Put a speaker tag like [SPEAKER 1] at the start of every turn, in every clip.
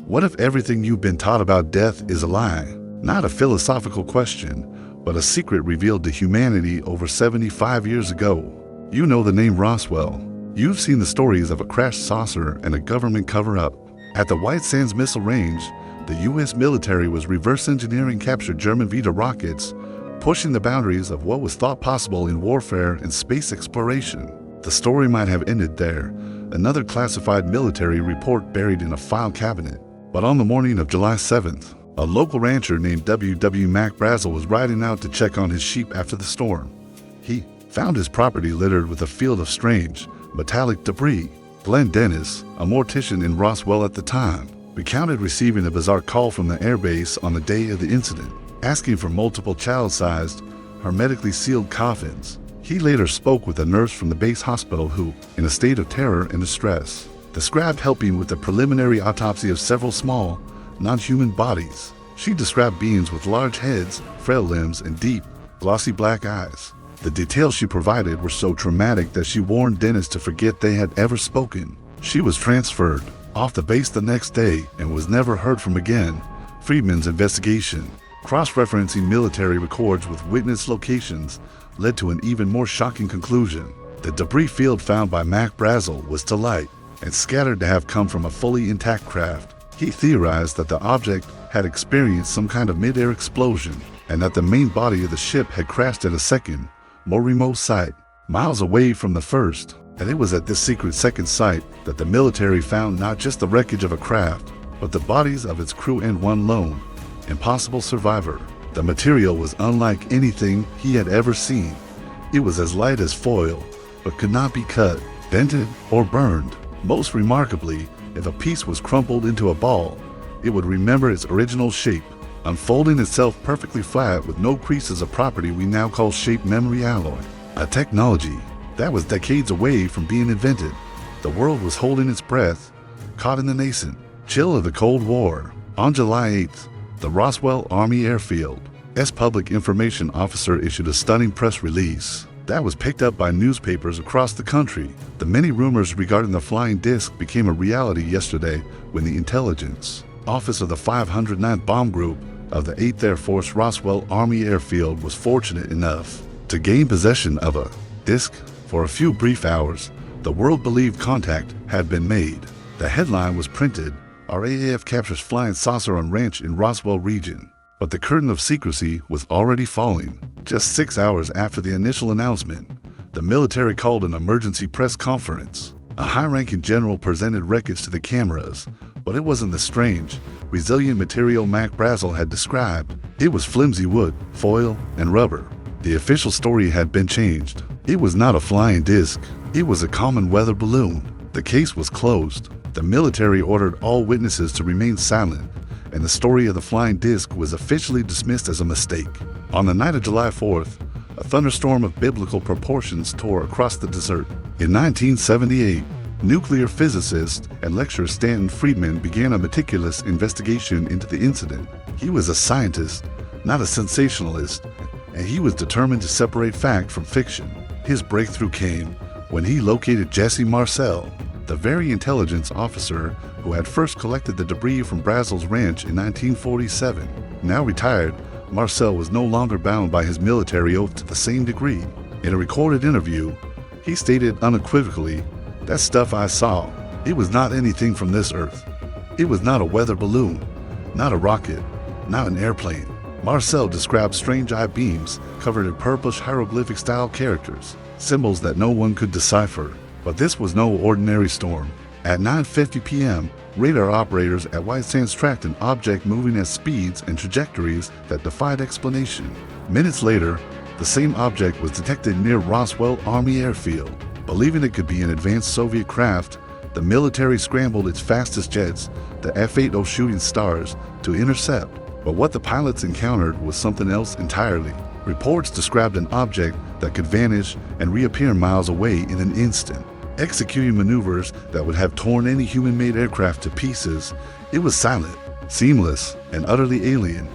[SPEAKER 1] What if everything you've been taught about death is a lie? Not a philosophical question, but a secret revealed to humanity over 75 years ago. You know the name Roswell. You've seen the stories of a crashed saucer and a government cover-up. At the White Sands Missile Range, the U.S. military was reverse engineering captured German Vita rockets, pushing the boundaries of what was thought possible in warfare and space exploration. The story might have ended there, another classified military report buried in a file cabinet. But on the morning of July 7th, a local rancher named W. Mac Brazel was riding out to check on his sheep after the storm. He found his property littered with a field of strange, metallic debris. Glenn Dennis, a mortician in Roswell at the time, recounted receiving a bizarre call from the airbase on the day of the incident, asking for multiple child-sized, hermetically sealed coffins. He later spoke with a nurse from the base hospital who, in a state of terror and distress, described helping with the preliminary autopsy of several small, non-human bodies. She described beings with large heads, frail limbs, and deep, glossy black eyes. The details she provided were so traumatic that she warned Dennis to forget they had ever spoken. She was transferred off the base the next day and was never heard from again. Friedman's investigation, cross-referencing military records with witness locations, led to an even more shocking conclusion. The debris field found by Mac Brazel was to light and scattered to have come from a fully intact craft. He theorized that the object had experienced some kind of mid-air explosion and that the main body of the ship had crashed at a second, more remote site, miles away from the first. And it was at this secret second site that the military found not just the wreckage of a craft, but the bodies of its crew and one lone, impossible survivor. The material was unlike anything he had ever seen. It was as light as foil, but could not be cut, dented, or burned. Most remarkably, if a piece was crumpled into a ball, it would remember its original shape, unfolding itself perfectly flat with no creases, a property we now call shape memory alloy, a technology that was decades away from being invented. The world was holding its breath, caught in the nascent chill of the Cold War. On July 8th, the Roswell Army Airfield's public information officer issued a stunning press release that was picked up by newspapers across the country. The many rumors regarding the flying disc became a reality yesterday when the intelligence office of the 509th Bomb Group of the 8th Air Force Roswell Army Airfield was fortunate enough to gain possession of a disc. For a few brief hours, the world believed contact had been made. The headline was printed, "RAAF captures flying saucer on ranch in Roswell region." But the curtain of secrecy was already falling. Just 6 hours after the initial announcement, the military called an emergency press conference. A high-ranking general presented wreckage to the cameras, but it wasn't the strange, resilient material Mac Brazel had described. It was flimsy wood, foil, and rubber. The official story had been changed. It was not a flying disc. It was a common weather balloon. The case was closed. The military ordered all witnesses to remain silent, and the story of the flying disc was officially dismissed as a mistake. On the night of July 4th, a thunderstorm of biblical proportions tore across the desert. In 1978, nuclear physicist and lecturer Stanton Friedman began a meticulous investigation into the incident. He was a scientist, not a sensationalist, and he was determined to separate fact from fiction. His breakthrough came when he located Jesse Marcel, the very intelligence officer who had first collected the debris from Brazel's ranch in 1947. Now retired, Marcel was no longer bound by his military oath to the same degree. In a recorded interview, he stated unequivocally, "That stuff I saw, it was not anything from this earth. It was not a weather balloon, not a rocket, not an airplane." Marcel described strange eye beams covered in purplish hieroglyphic-style characters, symbols that no one could decipher. But this was no ordinary storm. At 9:50 p.m., radar operators at White Sands tracked an object moving at speeds and trajectories that defied explanation. Minutes later, the same object was detected near Roswell Army Airfield. Believing it could be an advanced Soviet craft, the military scrambled its fastest jets, the F-80 Shooting Stars, to intercept. But what the pilots encountered was something else entirely. Reports described an object that could vanish and reappear miles away in an instant, executing maneuvers that would have torn any human-made aircraft to pieces. It was silent, seamless, and utterly alien.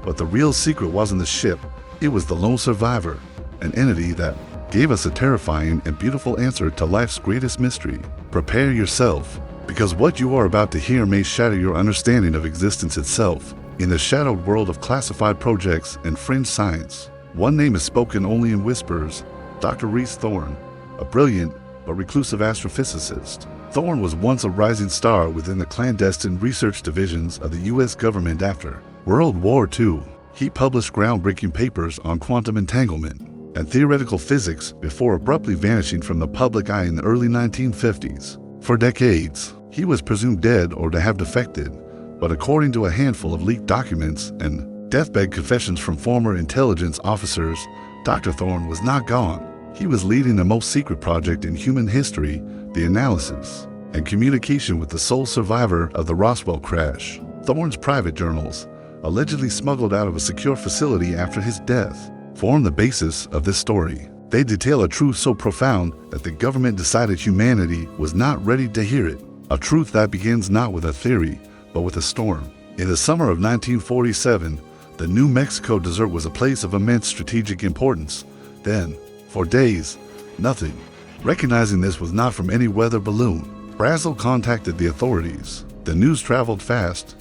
[SPEAKER 1] But the real secret wasn't the ship. It was the lone survivor, an entity that gave us a terrifying and beautiful answer to life's greatest mystery. Prepare yourself, Because what you are about to hear may shatter your understanding of existence itself. In the shadowed world of classified projects and fringe science, one name is spoken only in whispers: Dr. Aris Thorne, a brilliant but reclusive astrophysicist. Thorne was once a rising star within the clandestine research divisions of the U.S. government after World War II. He published groundbreaking papers on quantum entanglement and theoretical physics before abruptly vanishing from the public eye in the early 1950s. For decades, he was presumed dead or to have defected, but according to a handful of leaked documents and deathbed confessions from former intelligence officers, Dr. Thorne was not gone. He was leading the most secret project in human history, the analysis and communication with the sole survivor of the Roswell crash. Thorne's private journals, allegedly smuggled out of a secure facility after his death, form the basis of this story. They detail a truth so profound that the government decided humanity was not ready to hear it. A truth that begins not with a theory, but with a storm. In the summer of 1947, the New Mexico desert was a place of immense strategic importance. Then, for days, nothing. Recognizing this was not from any weather balloon, Brazel contacted the authorities. The news traveled fast.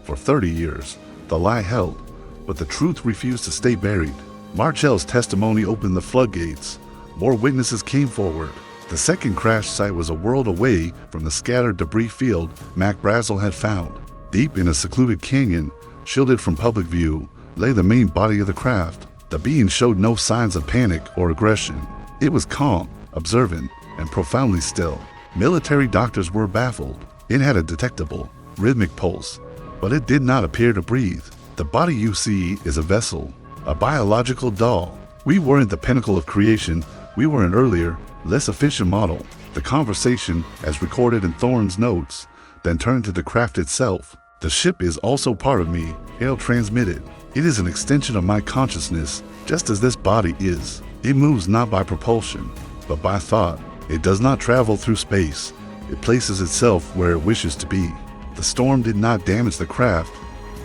[SPEAKER 1] For 30 years, the lie held, but the truth refused to stay buried. Marchel's testimony opened the floodgates. More witnesses came forward. The second crash site was a world away from the scattered debris field Mac Brazel had found. Deep in a secluded canyon, shielded from public view, lay the main body of the craft. The being showed no signs of panic or aggression. It was calm, observant, and profoundly still. Military doctors were baffled. It had a detectable, rhythmic pulse, but it did not appear to breathe. The body you see is a vessel, a biological doll. We weren't the pinnacle of creation. We were an earlier, less efficient model. The conversation, as recorded in Thorne's notes, then turned to the craft itself. The ship is also part of me, Hale transmitted. It is an extension of my consciousness, just as this body is. It moves not by propulsion, but by thought. It does not travel through space. It places itself where it wishes to be. The storm did not damage the craft.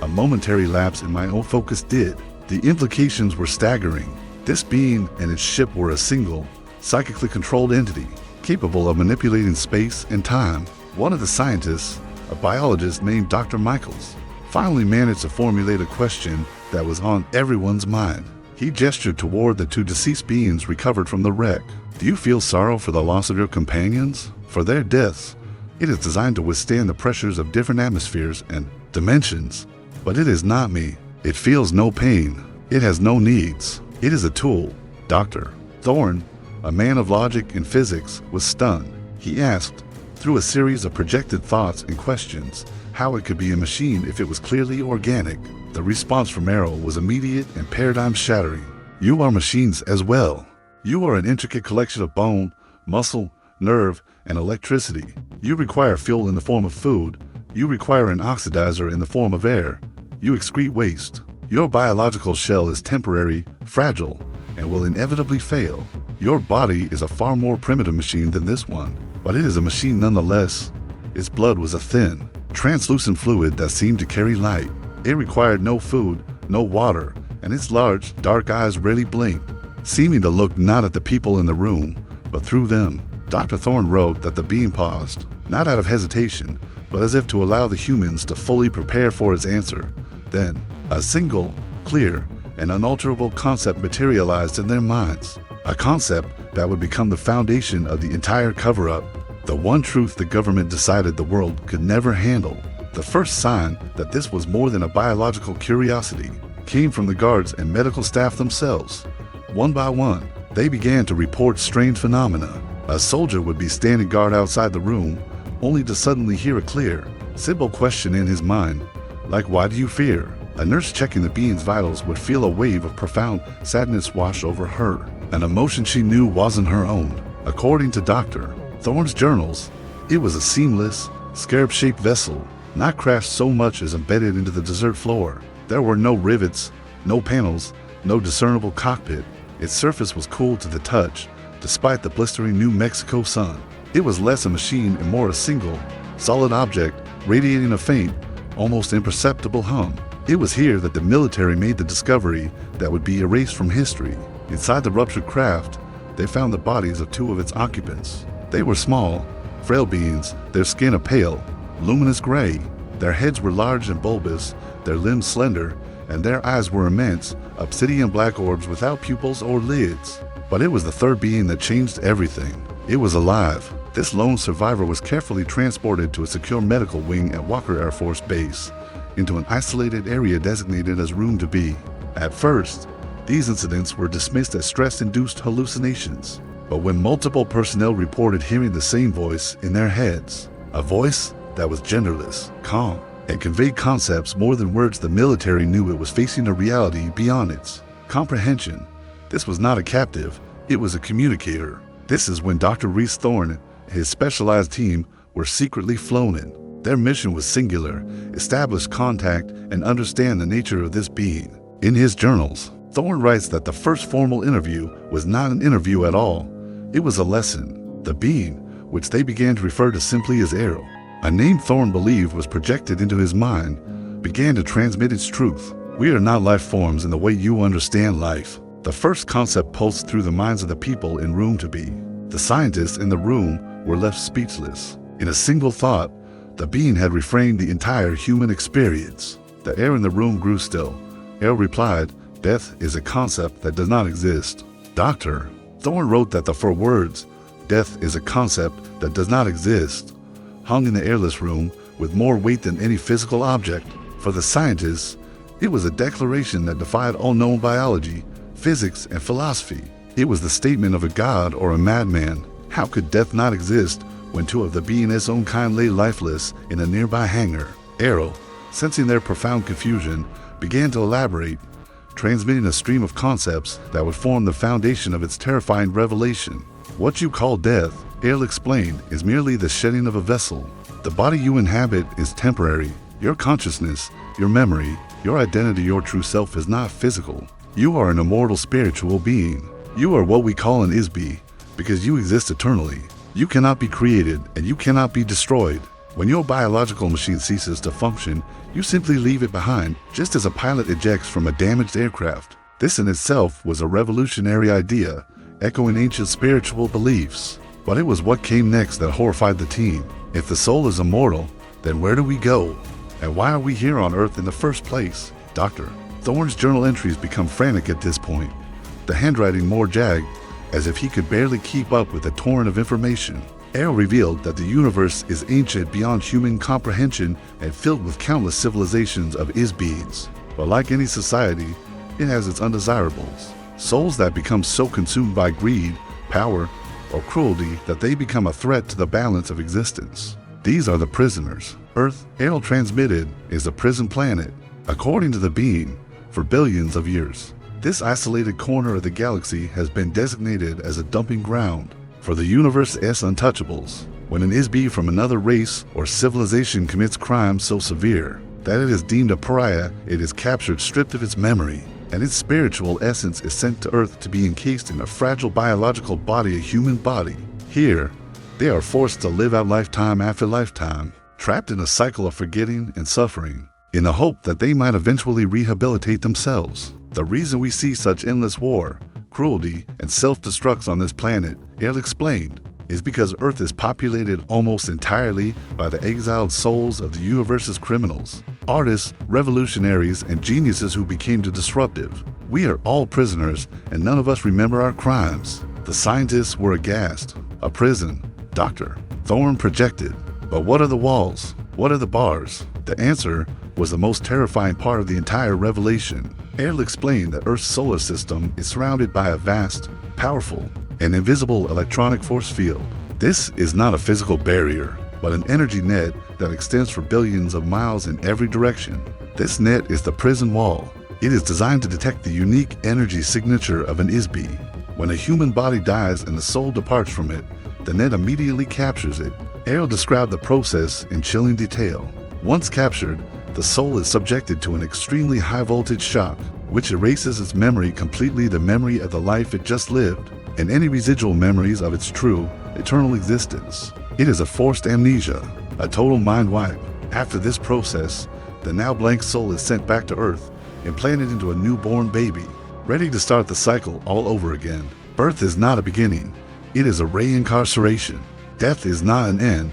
[SPEAKER 1] A momentary lapse in my own focus did. The implications were staggering. This being and its ship were a single, psychically controlled entity, capable of manipulating space and time. One of the scientists, a biologist named Dr. Michaels, finally managed to formulate a question that was on everyone's mind. He gestured toward the two deceased beings recovered from the wreck. Do you feel sorrow for the loss of your companions? For their deaths? It is designed to withstand the pressures of different atmospheres and dimensions. But it is not me. It feels no pain. It has no needs. It is a tool. Dr. Thorne, a man of logic and physics, was stunned. He asked, through a series of projected thoughts and questions, how it could be a machine if it was clearly organic. The response from Arrow was immediate and paradigm-shattering. You are machines as well. You are an intricate collection of bone, muscle, nerve, and electricity. You require fuel in the form of food. You require an oxidizer in the form of air. You excrete waste. Your biological shell is temporary, fragile, and will inevitably fail. Your body is a far more primitive machine than this one, but it is a machine nonetheless. Its blood was a thin, translucent fluid that seemed to carry light. It required no food, no water, and its large, dark eyes rarely blinked, seeming to look not at the people in the room, but through them. Dr. Thorne wrote that the being paused, not out of hesitation, but as if to allow the humans to fully prepare for its answer. Then, a single, clear, and unalterable concept materialized in their minds. A concept that would become the foundation of the entire cover-up. The one truth the government decided the world could never handle. The first sign that this was more than a biological curiosity came from the guards and medical staff themselves. One by one, they began to report strange phenomena. A soldier would be standing guard outside the room, only to suddenly hear a clear, simple question in his mind, like, why do you fear? A nurse checking the being's vitals would feel a wave of profound sadness wash over her, an emotion she knew wasn't her own. According to Dr. Thorne's journals, it was a seamless, scarab-shaped vessel, not crashed so much as embedded into the desert floor. There were no rivets, no panels, no discernible cockpit. Its surface was cool to the touch, despite the blistering New Mexico sun. It was less a machine and more a single, solid object, radiating a faint, almost imperceptible hum. It was here that the military made the discovery that would be erased from history. Inside the ruptured craft, they found the bodies of two of its occupants. They were small, Frail beings, their skin a pale, luminous gray. Their heads were large and bulbous, their limbs slender, and their eyes were immense, obsidian black orbs without pupils or lids. But it was the third being that changed everything. It was alive. This lone survivor was carefully transported to a secure medical wing at Walker Air Force Base, into an isolated area designated as Room to Be. At first, these incidents were dismissed as stress-induced hallucinations. But when multiple personnel reported hearing the same voice in their heads, a voice that was genderless, calm, and conveyed concepts more than words, the military knew it was facing a reality beyond its comprehension. This was not a captive, it was a communicator. This is when Dr. Aris Thorne and his specialized team were secretly flown in. Their mission was singular: establish contact and understand the nature of this being. In his journals, Thorne writes that the first formal interview was not an interview at all. It was a lesson. The being, which they began to refer to simply as Arrow, a name Thorne believed was projected into his mind, began to transmit its truth. We are not life forms in the way you understand life. The first concept pulsed through the minds of the people in Room to Be. The scientists in the room were left speechless. In a single thought, the being had reframed the entire human experience. The air in the room grew still. Arrow replied, "Death is a concept that does not exist." Dr. Thorne wrote that the four words, "Death is a concept that does not exist," hung in the airless room with more weight than any physical object. For the scientists, it was a declaration that defied all known biology, physics, and philosophy. It was the statement of a god or a madman. How could death not exist when two of the being's own kind lay lifeless in a nearby hangar? Arrow, sensing their profound confusion, began to elaborate, transmitting a stream of concepts that would form the foundation of its terrifying revelation. What you call death, Arrow explained, is merely the shedding of a vessel. The body you inhabit is temporary. Your consciousness, your memory, your identity, your true self is not physical. You are an immortal spiritual being. You are what we call an Isbe, because you exist eternally. You cannot be created and you cannot be destroyed. When your biological machine ceases to function, you simply leave it behind, just as a pilot ejects from a damaged aircraft. This in itself was a revolutionary idea, echoing ancient spiritual beliefs. But it was what came next that horrified the team. If the soul is immortal, then where do we go? And why are we here on Earth in the first place? Dr. Thorne's journal entries become frantic at this point, the handwriting more jagged, as if he could barely keep up with the torrent of information. Arrow revealed that the universe is ancient beyond human comprehension and filled with countless civilizations of Is-beings. But like any society, it has its undesirables. Souls that become so consumed by greed, power, or cruelty that they become a threat to the balance of existence. These are the prisoners. Earth, Arrow transmitted, is a prison planet, according to the being, for billions of years. This isolated corner of the galaxy has been designated as a dumping ground for the universe's untouchables. When an Isbe from another race or civilization commits crimes so severe that it is deemed a pariah, it is captured, stripped of its memory, and its spiritual essence is sent to Earth to be encased in a fragile biological body, a human body. Here, they are forced to live out lifetime after lifetime, trapped in a cycle of forgetting and suffering, in the hope that they might eventually rehabilitate themselves. The reason we see such endless war, cruelty, and self-destructs on this planet, Arrow explained, is because Earth is populated almost entirely by the exiled souls of the universe's criminals, artists, revolutionaries, and geniuses who became too disruptive. We are all prisoners, and none of us remember our crimes. The scientists were aghast. A prison, Dr. Thorne projected. But what are the walls? What are the bars? The answer was the most terrifying part of the entire revelation. Arrow explained that Earth's solar system is surrounded by a vast, powerful, and invisible electronic force field. This is not a physical barrier, but an energy net that extends for billions of miles in every direction. This net is the prison wall. It is designed to detect the unique energy signature of an Isbe. When a human body dies and the soul departs from it, the net immediately captures it. Arrow described the process in chilling detail. Once captured, the soul is subjected to an extremely high-voltage shock, which erases its memory completely, the memory of the life it just lived, and any residual memories of its true, eternal existence. It is a forced amnesia, a total mind wipe. After this process, the now blank soul is sent back to Earth, implanted into a newborn baby, ready to start the cycle all over again. Birth is not a beginning, it is a reincarceration. Death is not an end.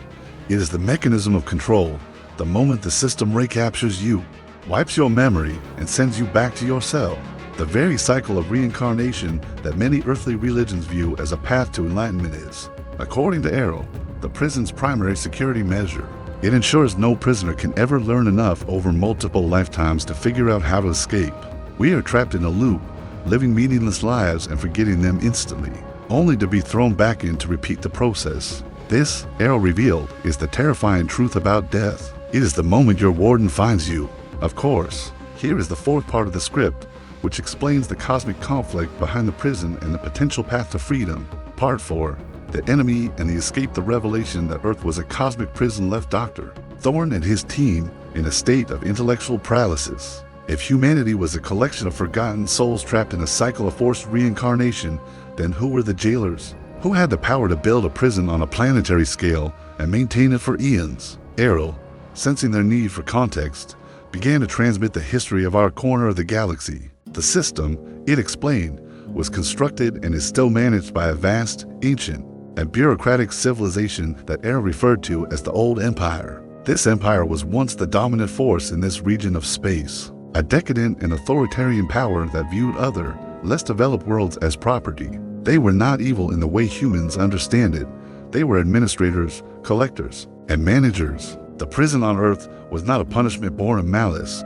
[SPEAKER 1] It is the mechanism of control. The moment the system recaptures you, wipes your memory, and sends you back to your cell. The very cycle of reincarnation that many earthly religions view as a path to enlightenment is, according to Arrow, the prison's primary security measure. It ensures no prisoner can ever learn enough over multiple lifetimes to figure out how to escape. We are trapped in a loop, living meaningless lives and forgetting them instantly, only to be thrown back in to repeat the process. This, Arrow revealed, is the terrifying truth about death. It is the moment your warden finds you. Of course, here is the fourth part of the script, which explains the cosmic conflict behind the prison and the potential path to freedom. Part 4. The enemy and the escape. The revelation that Earth was a cosmic prison left Dr. Thorne and his team in a state of intellectual paralysis. If humanity was a collection of forgotten souls trapped in a cycle of forced reincarnation, then who were the jailers? Who had the power to build a prison on a planetary scale and maintain it for eons? Arrow, sensing their need for context, began to transmit the history of our corner of the galaxy. The system, it explained, was constructed and is still managed by a vast, ancient, and bureaucratic civilization that Arrow referred to as the Old Empire. This empire was once the dominant force in this region of space, a decadent and authoritarian power that viewed other, less developed worlds as property. They were not evil in the way humans understand it. They were administrators, collectors, and managers. The prison on Earth was not a punishment born of malice,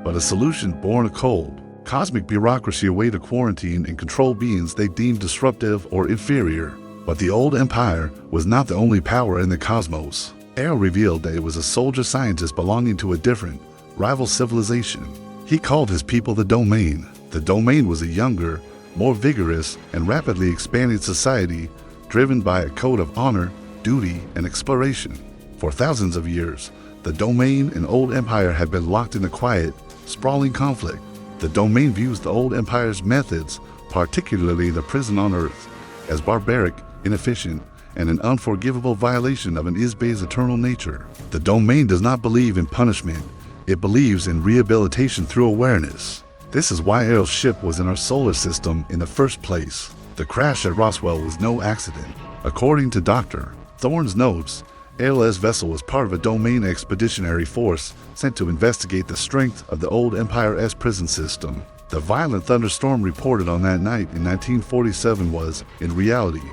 [SPEAKER 1] but a solution born of cold, cosmic bureaucracy, a way to quarantine and control beings they deemed disruptive or inferior. But the Old Empire was not the only power in the cosmos. Arrow revealed that it was a soldier scientist belonging to a different, rival civilization. He called his people the Domain. The Domain was a younger, more vigorous, and rapidly expanding society driven by a code of honor, duty, and exploration. For thousands of years, the Domain and Old Empire had been locked in a quiet, sprawling conflict. The Domain views the Old Empire's methods, particularly the prison on Earth, as barbaric, inefficient, and an unforgivable violation of an Isbay's eternal nature. The Domain does not believe in punishment. It believes in rehabilitation through awareness. This is why Arrow's ship was in our solar system in the first place. The crash at Roswell was no accident. According to Dr. Thorne's notes, Arrow's vessel was part of a Domain expeditionary force sent to investigate the strength of the Old Empire's prison system. The violent thunderstorm reported on that night in 1947 was, in reality,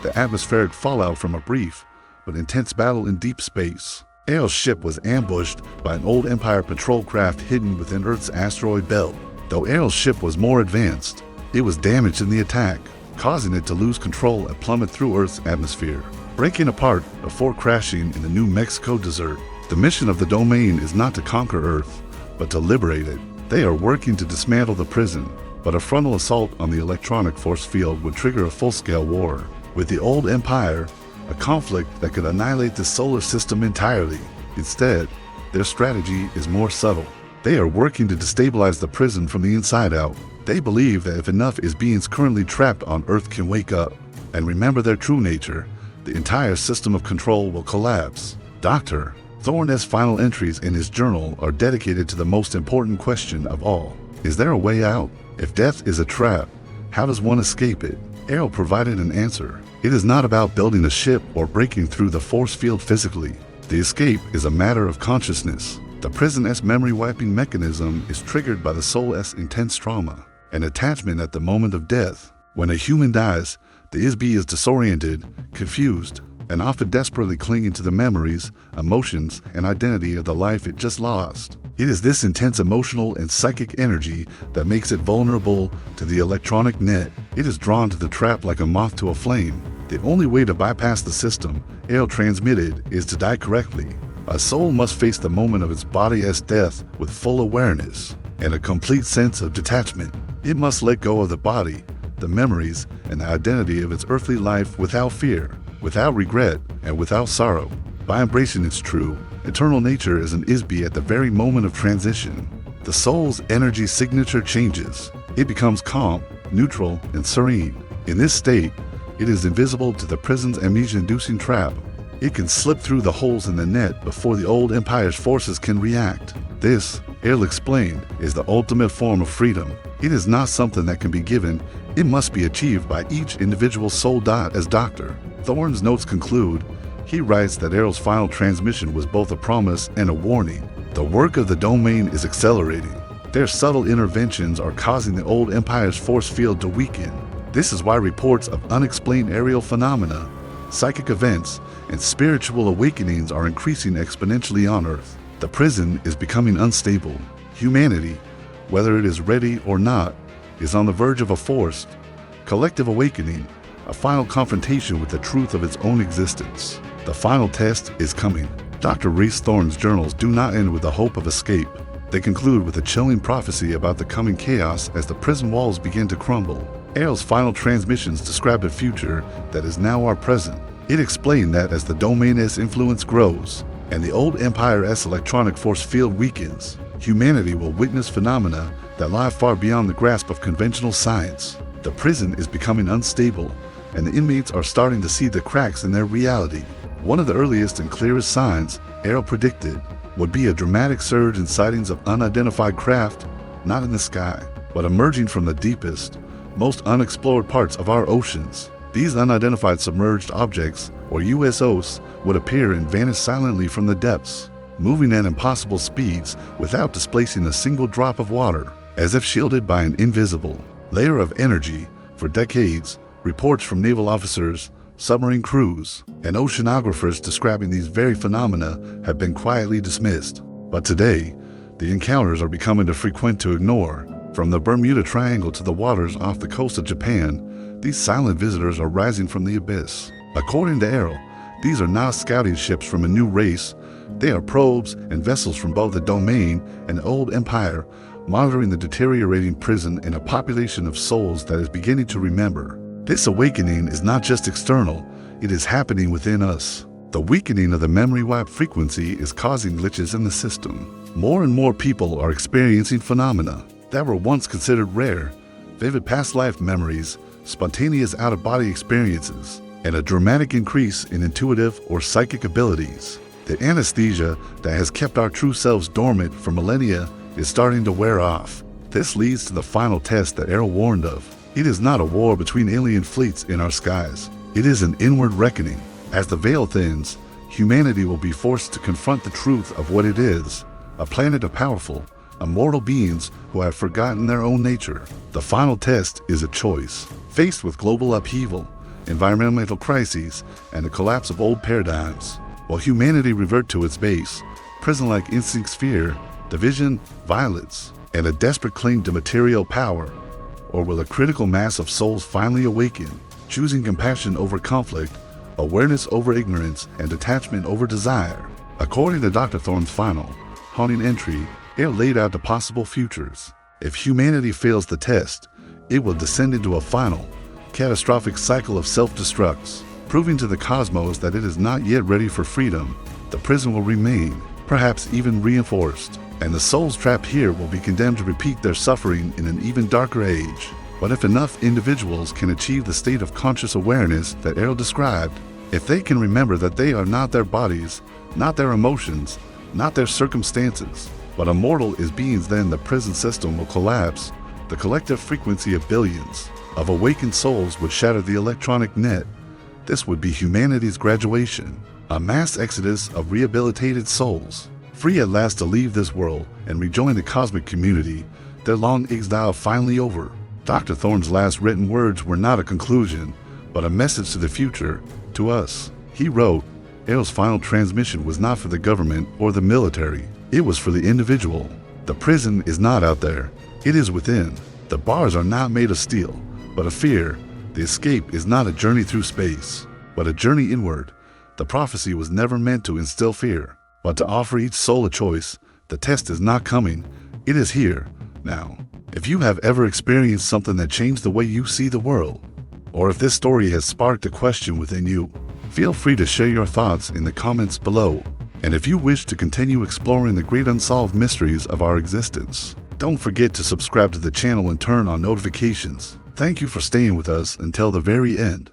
[SPEAKER 1] the atmospheric fallout from a brief but intense battle in deep space. Arrow's ship was ambushed by an Old Empire patrol craft hidden within Earth's asteroid belt. Though Arrow's ship was more advanced, it was damaged in the attack, causing it to lose control and plummet through Earth's atmosphere, breaking apart before crashing in the New Mexico desert. The mission of the Domain is not to conquer Earth, but to liberate it. They are working to dismantle the prison, but a frontal assault on the electronic force field would trigger a full-scale war with the Old Empire, a conflict that could annihilate the solar system entirely. Instead, their strategy is more subtle. They are working to destabilize the prison from the inside out. They believe that if enough beings currently trapped on Earth can wake up and remember their true nature, the entire system of control will collapse. Dr. Thorne's final entries in his journal are dedicated to the most important question of all. Is there a way out? If death is a trap, how does one escape it? Arrow provided an answer. It is not about building a ship or breaking through the force field physically. The escape is a matter of consciousness. The prison's memory-wiping mechanism is triggered by the soul's intense trauma and attachment at the moment of death. When a human dies, the Isby is disoriented, confused, and often desperately clinging to the memories, emotions, and identity of the life it just lost. It is this intense emotional and psychic energy that makes it vulnerable to the electronic net. It is drawn to the trap like a moth to a flame. The only way to bypass the system Arrow transmitted is to die correctly. A soul must face the moment of its body's death with full awareness and a complete sense of detachment. It must let go of the body, the memories, and the identity of its earthly life without fear, without regret, and without sorrow. By embracing its true, eternal nature as an Isby at the very moment of transition, the soul's energy signature changes. It becomes calm, neutral, and serene. In this state, it is invisible to the prison's amnesia-inducing trap. It can slip through the holes in the net before the Old Empire's forces can react. This, Arrow explained, is the ultimate form of freedom. It is not something that can be given, it must be achieved by each individual soul. As Dr. Thorne's notes conclude, He writes that Errol's final transmission was both a promise and a warning. The work of the domain is accelerating. Their subtle interventions are causing the old Empire's force field to weaken. This is why reports of unexplained aerial phenomena, psychic events, and spiritual awakenings are increasing exponentially on Earth. The prison is becoming unstable. Humanity, whether it is ready or not, is on the verge of a forced, collective awakening, a final confrontation with the truth of its own existence. The final test is coming. Dr. Aris Thorne's journals do not end with the hope of escape. They conclude with a chilling prophecy about the coming chaos as the prison walls begin to crumble. Errol's final transmissions describe a future that is now our present. It explained that as the domain's influence grows and the old Empire's electronic force field weakens, humanity will witness phenomena that lie far beyond the grasp of conventional science. The prison is becoming unstable, and the inmates are starting to see the cracks in their reality. One of the earliest and clearest signs Errol predicted would be a dramatic surge in sightings of unidentified craft, not in the sky, but emerging from the deepest, most unexplored parts of our oceans. These unidentified submerged objects, or USOs, would appear and vanish silently from the depths, moving at impossible speeds without displacing a single drop of water. As if shielded by an invisible layer of energy, for decades, reports from naval officers, submarine crews, and oceanographers describing these very phenomena have been quietly dismissed. But today, the encounters are becoming too frequent to ignore. From the Bermuda Triangle to the waters off the coast of Japan, these silent visitors are rising from the abyss. According to Errol, these are not scouting ships from a new race. They are probes and vessels from both the domain and the old Empire, monitoring the deteriorating prison and a population of souls that is beginning to remember. This awakening is not just external, it is happening within us. The weakening of the memory wipe frequency is causing glitches in the system. More and more people are experiencing phenomena that were once considered rare: vivid past life memories, spontaneous out-of-body experiences, and a dramatic increase in intuitive or psychic abilities. The anesthesia that has kept our true selves dormant for millennia is starting to wear off. This leads to the final test that Errol warned of. It is not a war between alien fleets in our skies. It is an inward reckoning. As the veil thins, humanity will be forced to confront the truth of what it is: a planet of powerful, immortal beings who have forgotten their own nature. The final test is a choice. Faced with global upheaval, environmental crises, and the collapse of old paradigms, will humanity revert to its base, prison-like instincts, fear, division, violence, and a desperate cling to material power? Or will a critical mass of souls finally awaken, choosing compassion over conflict, awareness over ignorance, and detachment over desire? According to Dr. Thorne's final, haunting entry, Errol laid out the possible futures. If humanity fails the test, it will descend into a final, catastrophic cycle of self-destructs, proving to the cosmos that it is not yet ready for freedom. The prison will remain, perhaps even reinforced, and the souls trapped here will be condemned to repeat their suffering in an even darker age. But if enough individuals can achieve the state of conscious awareness that Errol described, if they can remember that they are not their bodies, not their emotions, not their circumstances, but immortal as beings, then the prison system will collapse. The collective frequency of billions of awakened souls would shatter the electronic net. This would be humanity's graduation, a mass exodus of rehabilitated souls, free at last to leave this world and rejoin the cosmic community, their long exile finally over. Dr. Thorne's last written words were not a conclusion, but a message to the future, to us. He wrote, Errol's final transmission was not for the government or the military. It was for the individual. The prison is not out there. It is within. The bars are not made of steel, but of fear. The escape is not a journey through space, but a journey inward. The prophecy was never meant to instill fear, but to offer each soul a choice. The test is not coming. It is here, now. If you have ever experienced something that changed the way you see the world, or if this story has sparked a question within you, feel free to share your thoughts in the comments below. And if you wish to continue exploring the great unsolved mysteries of our existence, don't forget to subscribe to the channel and turn on notifications. Thank you for staying with us until the very end.